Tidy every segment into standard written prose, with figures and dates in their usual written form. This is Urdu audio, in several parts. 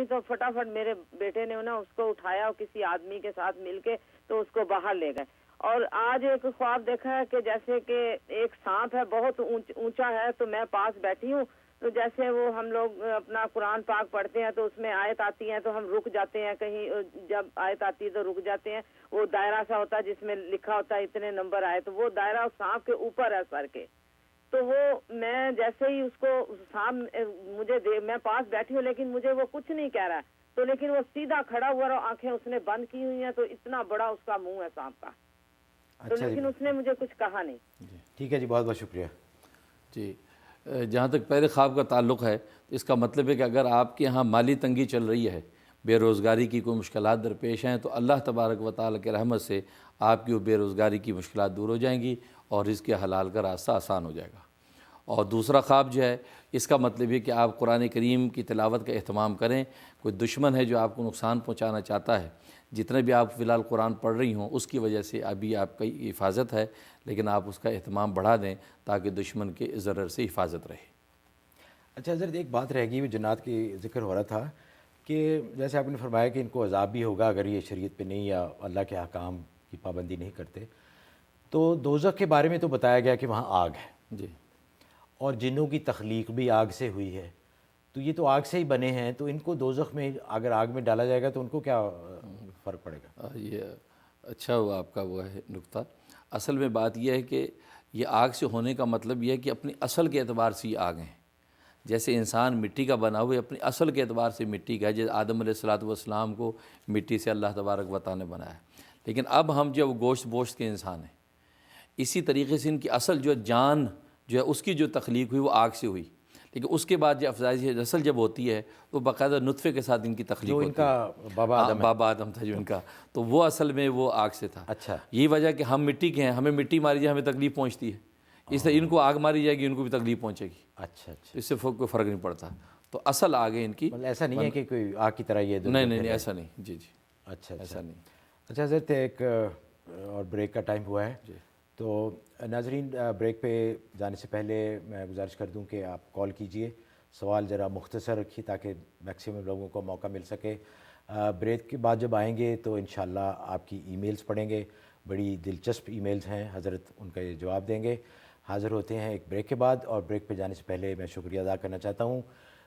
ہوئی تو فٹافٹ میرے بیٹے نے نا اس کو اٹھایا اور کسی آدمی کے ساتھ مل کے تو اس کو باہر لے گئے. اور آج ایک خواب دیکھا ہے کہ جیسے کہ ایک سانپ ہے, بہت اونچا ہے, تو میں پاس بیٹھی ہوں, تو جیسے وہ ہم لوگ اپنا قرآن پاک پڑھتے ہیں تو اس میں آیت آتی ہیں تو ہم رک جاتے ہیں, کہیں جب آیت آتی ہے تو رک جاتے ہیں. وہ دائرہ سا ہوتا ہے جس میں لکھا ہوتا ہے اتنے نمبر آئے, تو وہ دائرہ سانپ کے اوپر ہے سر کے. تو وہ میں جیسے ہی اس کو سانپ مجھے میں پاس بیٹھی ہوں لیکن مجھے وہ کچھ نہیں کہہ رہا ہے, تو لیکن وہ سیدھا کھڑا ہوا اور آنکھیں اس نے بند کی ہوئی ہیں, تو اتنا بڑا اس کا منہ ہے سانپ کا, تو لیکن اس نے مجھے کچھ کہا نہیں. ٹھیک ہے جی, بہت بہت شکریہ. جی, جہاں تک پہلے خواب کا تعلق ہے تو اس کا مطلب ہے کہ اگر آپ کے ہاں مالی تنگی چل رہی ہے, بے روزگاری کی کوئی مشکلات درپیش ہیں, تو اللہ تبارک و تعالیٰ کے رحمت سے آپ کی وہ بے روزگاری کی مشکلات دور ہو جائیں گی اور رزق حلال کا راستہ آسان ہو جائے گا. اور دوسرا خواب جو ہے اس کا مطلب یہ کہ آپ قرآن کریم کی تلاوت کا اہتمام کریں. کوئی دشمن ہے جو آپ کو نقصان پہنچانا چاہتا ہے, جتنے بھی آپ فی الحال قرآن پڑھ رہی ہوں اس کی وجہ سے ابھی آپ کی حفاظت ہے, لیکن آپ اس کا اہتمام بڑھا دیں تاکہ دشمن کے ضرر سے حفاظت رہے. اچھا حضرت, ایک بات رہ گئی وہ جنات کی ذکر ہو رہا تھا کہ جیسے آپ نے فرمایا کہ ان کو عذاب بھی ہوگا اگر یہ شریعت پہ نہیں یا اللہ کے احکام کی پابندی نہیں کرتے, تو دوزخ کے بارے میں تو بتایا گیا کہ وہاں آگ ہے, جی, اور جنوں کی تخلیق بھی آگ سے ہوئی ہے, تو یہ تو آگ سے ہی بنے ہیں, تو ان کو دوزخ میں اگر آگ میں ڈالا جائے گا تو ان کو کیا فرق پڑے گا؟ یہ اچھا ہوا آپ کا وہ ہے نقطہ. اصل میں بات یہ ہے کہ یہ آگ سے ہونے کا مطلب یہ ہے کہ اپنی اصل کے اعتبار سے یہ آگ ہیں. جیسے انسان مٹی کا بنا ہوا ہے, اپنی اصل کے اعتبار سے مٹی کا ہے, جیسے آدم علیہ السلام کو مٹی سے اللہ تبارک و تعالیٰ نے بنایا. لیکن اب ہم جو گوشت کے انسان ہیں, اسی طریقے سے ان کی اصل جو جان جو ہے اس کی جو تخلیق ہوئی وہ آگ سے ہوئی, لیکن اس کے بعد جو افزائش نسل جب ہوتی ہے تو باقاعدہ نطفے کے ساتھ ان کی تخلیق جو ہوتی ان ہے. کا بابا آدم ہے, بابا آدم تھا جو ان کا, تو وہ اصل میں وہ آگ سے تھا. اچھا, یہی وجہ کہ ہم مٹی کے ہیں, ہمیں مٹی ماری جائے ہمیں تکلیف پہنچتی ہے, اس طرح ان کو آگ ماری جائے گی ان کو بھی تکلیف پہنچے گی. اچھا اچھا, اس سے کوئی فرق نہیں پڑتا. تو اصل آگ ہے ان کی, مطلب ایسا نہیں ہے کہ کوئی آگ کی طرح یہ نہیں ایسا نہیں. جی جی, اچھا ایسا نہیں. اچھا حضرت, ایک اور بریک کا ٹائم ہوا ہے, تو ناظرین بریک پہ جانے سے پہلے میں گزارش کر دوں کہ آپ کال کیجئے, سوال ذرا مختصر رکھیے تاکہ میکسیمم لوگوں کو موقع مل سکے. بریک کے بعد جب آئیں گے تو انشاءاللہ آپ کی ای میلز پڑھیں گے, بڑی دلچسپ ای میلز ہیں, حضرت ان کا یہ جواب دیں گے. حاضر ہوتے ہیں ایک بریک کے بعد, اور بریک پہ جانے سے پہلے میں شکریہ ادا کرنا چاہتا ہوں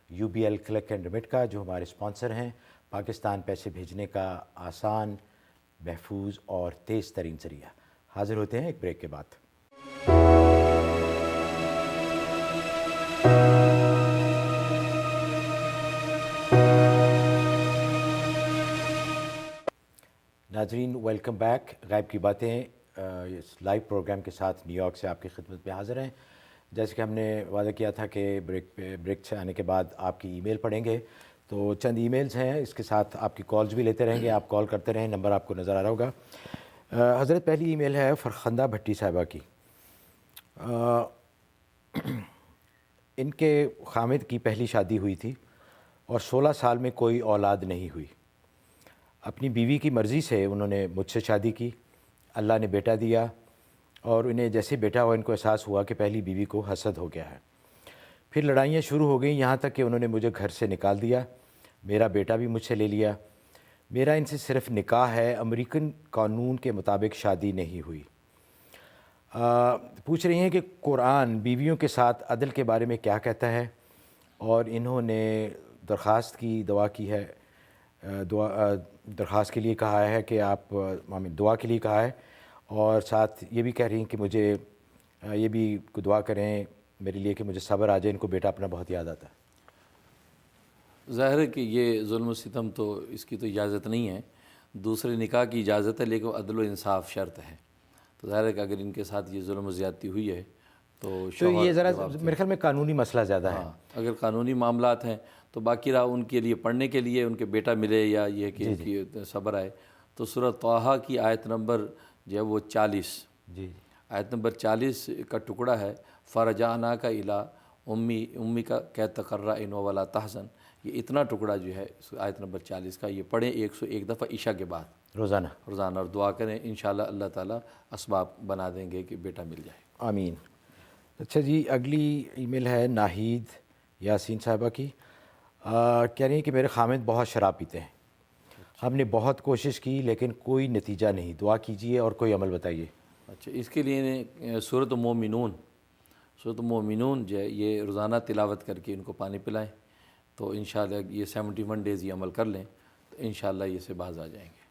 UBL کلک اینڈ ریمٹ کا, جو ہمارے اسپانسر ہیں. پاکستان پیسے بھیجنے کا آسان, محفوظ اور تیز ترین ذریعہ. حاضر ہوتے ہیں ایک بریک کے بعد. ناظرین ویلکم بیک. غیب کی باتیں اس لائیو پروگرام کے ساتھ نیو یارک سے آپ کی خدمت میں حاضر ہیں. جیسے کہ ہم نے وعدہ کیا تھا کہ بریک سے آنے کے بعد آپ کی ای میل پڑھیں گے, تو چند ای میلز ہیں, اس کے ساتھ آپ کی کالز بھی لیتے رہیں گے. آپ کال کرتے رہیں, نمبر آپ کو نظر آ رہا ہوگا. حضرت پہلی ای میل ہے فرخندہ بھٹی صاحبہ کی. ان کے خامد کی پہلی شادی ہوئی تھی اور 16 سال میں کوئی اولاد نہیں ہوئی. اپنی بیوی کی مرضی سے انہوں نے مجھ سے شادی کی. اللہ نے بیٹا دیا, اور انہیں جیسے بیٹا ہوا ان کو احساس ہوا کہ پہلی بیوی کو حسد ہو گیا ہے. پھر لڑائیاں شروع ہو گئیں, یہاں تک کہ انہوں نے مجھے گھر سے نکال دیا. میرا بیٹا بھی مجھ سے لے لیا. میرا ان سے صرف نکاح ہے, امریکن قانون کے مطابق شادی نہیں ہوئی. پوچھ رہی ہیں کہ قرآن بیویوں کے ساتھ عدل کے بارے میں کیا کہتا ہے, اور انہوں نے درخواست کی, دعا کی ہے, درخواست کے لیے کہا ہے کہ آپ دعا کے لیے کہا ہے, اور ساتھ یہ بھی کہہ رہی ہیں کہ مجھے یہ بھی دعا کریں میرے لیے کہ مجھے صبر آ جائے, ان کو بیٹا اپنا بہت یاد آتا ہے. ظاہر ہے کہ یہ ظلم و ستم تو اس کی تو اجازت نہیں ہے. دوسرے نکاح کی اجازت ہے, لیکن عدل و انصاف شرط ہے. تو ظاہر ہے کہ اگر ان کے ساتھ یہ ظلم و زیادتی ہوئی ہے تو یہ ذرا میرے خیال میں قانونی مسئلہ زیادہ ہے. اگر قانونی معاملات ہیں تو باقی رہا ان کے لیے پڑھنے کے لیے ان کے بیٹا ملے یا یہ کہ ان کی صبر آئے. تو سورۃ طٰہٰ کی آیت نمبر جو ہے وہ 40, آیت نمبر 40 کا ٹکڑا ہے, فرجعناک الی امی کا کہ تقرّ ولا تحزن. یہ اتنا ٹکڑا جو ہے آیت نمبر 40 کا, یہ پڑھیں 101 دفعہ عشاء کے بعد روزانہ, اور دعا کریں, انشاءاللہ اللہ تعالیٰ اسباب بنا دیں گے کہ بیٹا مل جائے. آمین. اچھا جی, اگلی ای میل ہے ناہید یاسین صاحبہ کی. کہہ رہی ہیں کہ میرے خامد بہت شراب پیتے ہیں، ہم نے بہت کوشش کی لیکن کوئی نتیجہ نہیں، دعا کیجیے اور کوئی عمل بتائیے۔ اچھا، اس کے لیے سورۃ مومنون جو ہے یہ روزانہ تلاوت کر کے ان کو پانی پلائیں، تو انشاءاللہ یہ 71 ڈیز یہ عمل کر لیں تو انشاءاللہ یہ سے باز آ جائیں گے۔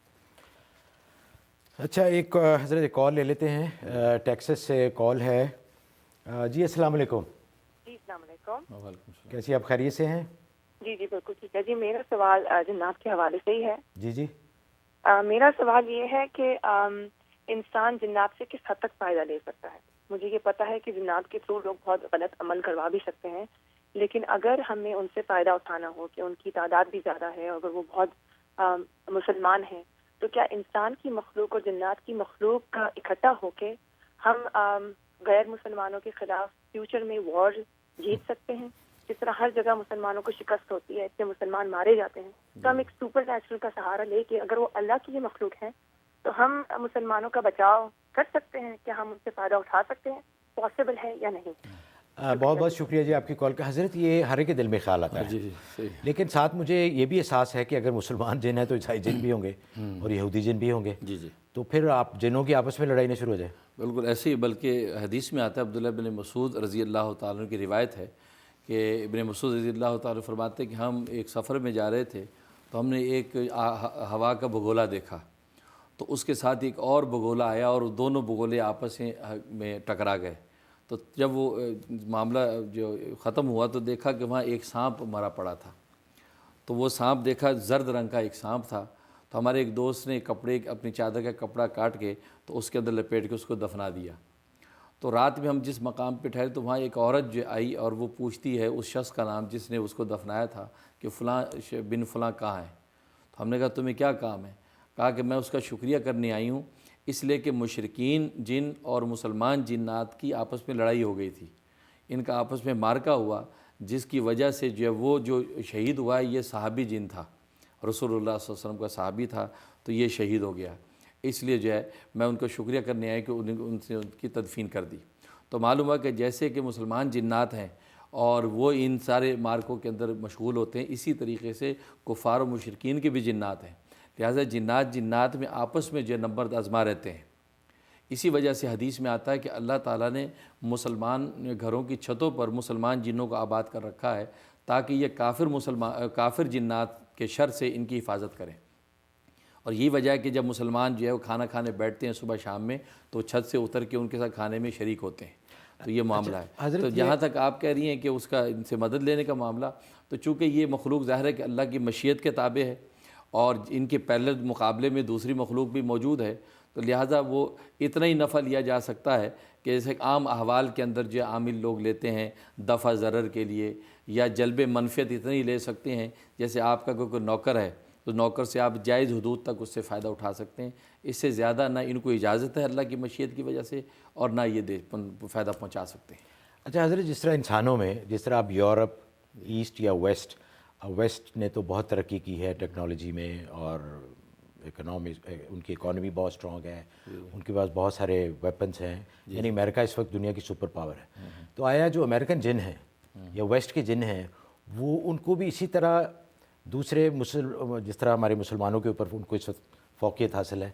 اچھا، ایک حضرت ایک کال لے لیتے ہیں، ٹیکسس سے کال ہے۔ جی السلام علیکم۔ جی السلام علیکم۔ وعلیکم السلام۔ کیسی آپ خیریت سے ہیں؟ جی بالکل ٹھیک ہے جی، میرا سوال جنات کے حوالے سے ہی ہے۔ جی جی۔ میرا سوال یہ ہے کہ انسان جنات سے کس حد تک فائدہ لے سکتا ہے؟ مجھے یہ پتا ہے کہ جنات کے تھرو لوگ بہت غلط عمل کروا بھی سکتے ہیں، لیکن اگر ہمیں ان سے فائدہ اٹھانا ہو کہ ان کی تعداد بھی زیادہ ہے، اگر وہ بہت مسلمان ہیں، تو کیا انسان کی مخلوق اور جنات کی مخلوق کا اکٹھا ہو کے ہم غیر مسلمانوں کے خلاف فیوچر میں وار جیت سکتے ہیں؟ جس طرح ہر جگہ مسلمانوں کو شکست ہوتی ہے، اتنے مسلمان مارے جاتے ہیں، تو ہم ایک سپر نیچرل کا سہارا لے کے اگر وہ اللہ کی یہ مخلوق ہے تو ہم مسلمانوں کا بچاؤ کر سکتے ہیں؟ کیا ہم ان سے فائدہ اٹھا سکتے ہیں؟ پاسبل ہے یا نہیں؟ بہت بہت شکریہ جی آپ کی کال کا۔ حضرت یہ ہر ایک کے دل میں خیال آتا ہے، جی جی صحیح۔ لیکن ساتھ مجھے یہ بھی احساس ہے کہ اگر مسلمان جن ہیں تو عیسائی جن بھی ہوں گے اور یہودی جن بھی ہوں گے، جی جی تو پھر آپ جنوں کی آپس میں لڑائی نہ شروع ہو جائے۔ بالکل ایسے ہی، بلکہ حدیث میں آتا ہے، عبداللہ بن مسعود رضی اللہ تعالیٰ عنہ کی روایت ہے کہ ابن مسعود رضی اللہ تعالیٰ فرماتے ہیں کہ ہم ایک سفر میں جا رہے تھے تو ہم نے ایک ہوا کا بگولا دیکھا، تو اس کے ساتھ ایک اور بگولا آیا اور دونوں بگولے آپس میں ٹکرا گئے۔ تو جب وہ معاملہ جو ختم ہوا تو دیکھا کہ وہاں ایک سانپ مرا پڑا تھا، تو وہ سانپ دیکھا زرد رنگ کا ایک سانپ تھا، تو ہمارے ایک دوست نے اپنی چادر کا کپڑا کاٹ کے تو اس کے اندر لپیٹ کے اس کو دفنا دیا۔ تو رات میں ہم جس مقام پہ ٹھہرے تو وہاں ایک عورت جو آئی اور وہ پوچھتی ہے اس شخص کا نام جس نے اس کو دفنایا تھا کہ فلاں بن فلاں کہاں ہے؟ تو ہم نے کہا تمہیں کیا کام ہے؟ کہا کہ میں اس کا شکریہ کرنے آئی ہوں، اس لیے کہ مشرکین جن اور مسلمان جنات کی آپس میں لڑائی ہو گئی تھی، ان کا آپس میں مارکا ہوا، جس کی وجہ سے وہ جو شہید ہوا ہے یہ صحابی جن تھا، رسول اللہ صلی اللہ علیہ وسلم کا صحابی تھا، تو یہ شہید ہو گیا، اس لیے جو ہے میں ان کا شکریہ کرنے آیا کہ ان سے ان کی تدفین کر دی۔ تو معلوم ہوا کہ جیسے کہ مسلمان جنات ہیں اور وہ ان سارے مارکوں کے اندر مشغول ہوتے ہیں، اسی طریقے سے کفار و مشرکین کے بھی جنات ہیں، لہٰذا جنات میں آپس میں جو نمبر آزما رہتے ہیں۔ اسی وجہ سے حدیث میں آتا ہے کہ اللہ تعالیٰ نے مسلمان گھروں کی چھتوں پر مسلمان جنوں کو آباد کر رکھا ہے تاکہ یہ کافر جنات کے شر سے ان کی حفاظت کریں۔ اور یہی وجہ ہے کہ جب مسلمان جو ہے وہ کھانا کھانے بیٹھتے ہیں صبح شام میں تو چھت سے اتر کے ان کے ساتھ کھانے میں شریک ہوتے ہیں، تو یہ معاملہ ہے۔ تو جہاں تک آپ کہہ رہی ہیں کہ اس کا ان سے مدد لینے کا معاملہ، تو چونکہ یہ مخلوق ظاہر ہے کہ اللہ کی مشیت کے تابع ہے اور ان کے پہلے مقابلے میں دوسری مخلوق بھی موجود ہے، تو لہٰذا وہ اتنا ہی نفع لیا جا سکتا ہے کہ جیسے عام احوال کے اندر جو عامل لوگ لیتے ہیں دفع ضرر کے لیے یا جلب منفعت اتنی لے سکتے ہیں، جیسے آپ کا کوئی نوکر ہے تو نوکر سے آپ جائز حدود تک اس سے فائدہ اٹھا سکتے ہیں، اس سے زیادہ نہ ان کو اجازت ہے اللہ کی مشیت کی وجہ سے اور نہ یہ فائدہ پہنچا سکتے ہیں۔ اچھا حضرت، جس طرح انسانوں میں، جس طرح آپ یورپ، ایسٹ یا ویسٹ نے تو بہت ترقی کی ہے ٹیکنالوجی میں اور ان کی اکانومی بہت اسٹرانگ ہے، ان کے پاس بہت سارے ویپنس ہیں، یعنی امریکہ اس وقت دنیا کی سپر پاور ہے، تو آیا جو امریکن جن ہیں یا ویسٹ کے جن ہیں وہ ان کو بھی اسی طرح دوسرے جس طرح ہمارے مسلمانوں کے اوپر ان کو اس وقت فوقیت حاصل ہے،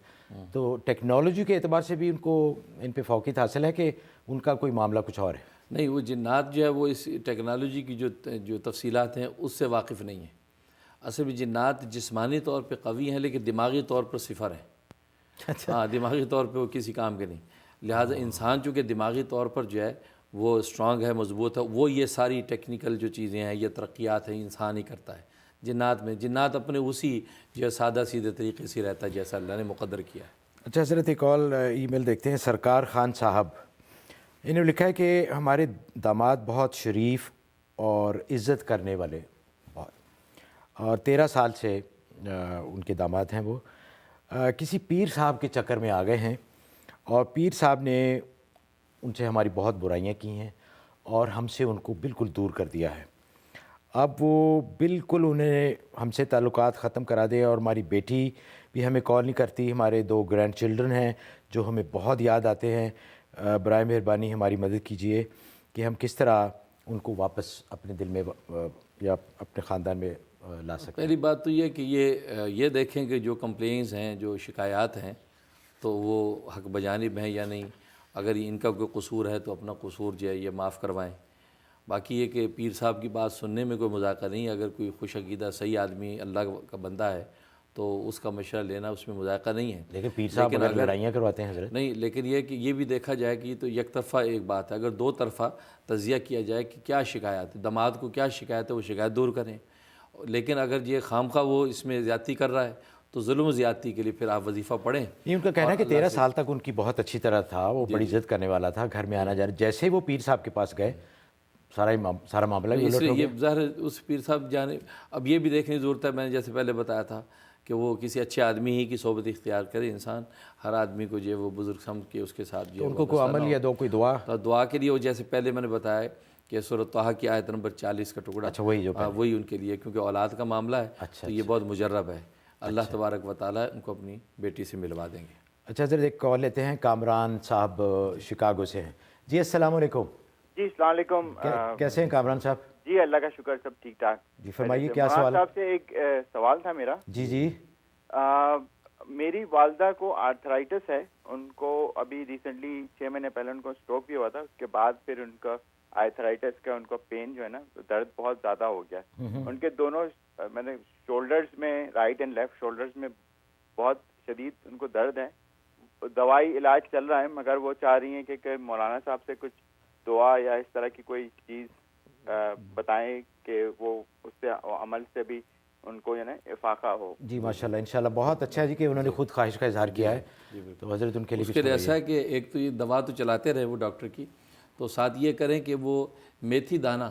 تو ٹیکنالوجی کے اعتبار سے بھی ان پہ فوقیت حاصل ہے کہ ان کا کوئی معاملہ کچھ اور ہے؟ نہیں، وہ جنات جو ہے وہ اس ٹیکنالوجی کی جو تفصیلات ہیں اس سے واقف نہیں ہیں۔ اصل میں جنات جسمانی طور پہ قوی ہیں لیکن دماغی طور پر صفر ہیں۔ ہاں، دماغی طور پہ وہ کسی کام کے نہیں، لہٰذا انسان چونکہ دماغی طور پر جو ہے وہ اسٹرانگ ہے، مضبوط ہے، وہ یہ ساری ٹیکنیکل جو چیزیں ہیں، یہ ترقیات ہیں، انسان ہی کرتا ہے۔ جنات اپنے اسی جو سادہ سیدھے طریقے سے رہتا ہے جیسا اللہ نے مقدر کیا ہے۔ اچھا حضرت، ایک اور ای میل دیکھتے ہیں۔ سرکار خان صاحب، انہوں نے لکھا ہے کہ ہمارے داماد بہت شریف اور عزت کرنے والے، اور 13 سال سے ان کے داماد ہیں، وہ کسی پیر صاحب کے چکر میں آ گئے ہیں اور پیر صاحب نے ان سے ہماری بہت برائیاں کی ہیں اور ہم سے ان کو بالکل دور کر دیا ہے۔ اب وہ بالکل انہیں ہم سے تعلقات ختم کرا دے، اور ہماری بیٹی بھی ہمیں کال نہیں کرتی، ہمارے 2 گرینڈ چلڈرن ہیں جو ہمیں بہت یاد آتے ہیں۔ برائے مہربانی ہماری مدد کیجیے کہ ہم کس طرح ان کو واپس اپنے دل میں یا اپنے خاندان میں لا سکتے ہیں؟ پہلی بات تو یہ کہ یہ دیکھیں کہ جو کمپلینس ہیں، جو شکایات ہیں، تو وہ حق بجانب ہیں یا نہیں. اگر ان کا کوئی قصور ہے تو اپنا قصور جو ہے یہ معاف کروائیں. باقی یہ کہ پیر صاحب کی بات سننے میں کوئی مذاکرہ نہیں. اگر کوئی خوش عقیدہ صحیح آدمی اللہ کا بندہ ہے تو اس کا مشورہ لینا اس میں مذاکرہ نہیں ہے. لیکن پیر صاحب اگر لڑائیاں کرواتے ہیں حضرت؟ نہیں، لیکن یہ کہ یہ بھی دیکھا جائے کہ یہ تو یک طرفہ ایک بات ہے. اگر دو طرفہ تجزیہ کیا جائے کہ کیا شکایت ہے، داماد کو کیا شکایت ہے، وہ شکایت دور کریں. لیکن اگر یہ خامخواہ وہ اس میں زیادتی کر رہا ہے تو ظلم و زیادتی کے لیے پھر آپ وظیفہ پڑھیں. یہ ان کا کہنا ہے کہ 13 سال تک ان کی بہت اچھی طرح تھا، وہ بڑی عزت کرنے والا تھا، گھر میں آنا جانا. جیسے وہ پیر صاحب کے پاس گئے سارا معاملہ اس لیے یہ ظاہر اس پیر صاحب جانے. اب یہ بھی دیکھنے کی ضرورت ہے، میں نے جیسے پہلے بتایا تھا کہ وہ کسی اچھے آدمی ہی کی صحبت اختیار کرے انسان. ہر آدمی کو جو ہے وہ بزرگ سمجھ کے اس کے ساتھ جو ان کو کوئی عمل یا کوئی دعا دعا کے لیے وہ جیسے پہلے میں نے بتایا کہ سورۃ طٰہٰ کی آیت نمبر 40 کا ٹکڑا. اچھا وہی ان کے لیے، کیونکہ اولاد کا معاملہ ہے تو یہ بہت مجرب ہے. اللہ تبارک و تعالیٰ ان کو اپنی بیٹی سے ملوا دیں گے. اچھا حضرت ایک کال لیتے ہیں. کامران صاحب شکاگو سے ہیں. جی السلام علیکم. جی السلام علیکم. کیسے ہیں کامران صاحب؟ جی اللہ کا شکر، سب ٹھیک ٹھاک. جی فرمائیے کیا سوال ہے؟ صاحب سے ایک سوال تھا میرا. جی میری والدہ کو آرتھرائٹس ہے. ان کو ابھی ریسنٹلی 6 مہینے پہلے ان کو اسٹروک بھی ہوا تھا. اس کے بعد پھر ان کا آرتھرائٹس کا ان کو پین جو ہے نا درد بہت زیادہ ہو گیا. ان کے دونوں میں نے شولڈرز میں، رائٹ اینڈ لیفٹ شولڈرز میں بہت شدید ان کو درد ہے. دوائی علاج چل رہا ہے، مگر وہ چاہ رہی ہیں کہ مولانا صاحب سے کچھ دعا یا اس طرح کی کوئی چیز بتائیں کہ وہ اس سے عمل سے بھی ان کو افاقہ ہو. جی ماشاءاللہ، انشاءاللہ بہت اچھا ہے جی کہ انہوں نے خود خواہش کا اظہار کیا ہے. تو حضرت ان کے لیے اس کے لیے ایسا ہے کہ ایک تو یہ دوا تو چلاتے رہے وہ ڈاکٹر کی، تو ساتھ یہ کریں کہ وہ میتھی دانہ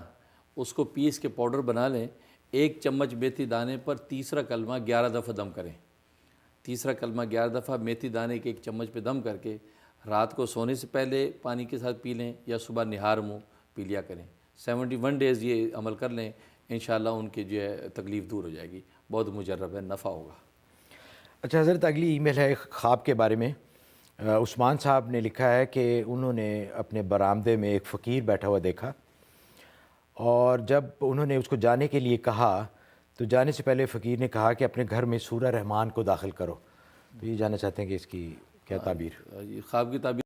اس کو پیس کے پاؤڈر بنا لیں. 1 چمچ میتھی دانے پر تیسرا کلمہ 11 دفعہ دم کریں. تیسرا کلمہ 11 دفعہ میتھی دانے کے 1 چمچ پہ دم کر کے رات کو سونے سے پہلے پانی کے ساتھ پی لیں یا صبح نہار منہ پی لیا کریں. 71 ڈیز یہ عمل کر لیں، انشاءاللہ ان کی جو ہے تکلیف دور ہو جائے گی. بہت مجرب ہے، نفع ہوگا. اچھا حضرت اگلی ای میل ہے خواب کے بارے میں. عثمان صاحب نے لکھا ہے کہ انہوں نے اپنے برآمدے میں ایک فقیر بیٹھا ہوا دیکھا، اور جب انہوں نے اس کو جانے کے لیے کہا تو جانے سے پہلے فقیر نے کہا کہ اپنے گھر میں سورہ رحمان کو داخل کرو. تو یہ جاننا چاہتے ہیں کہ اس کی کیا تعبیر؟ خواب کی تعبیر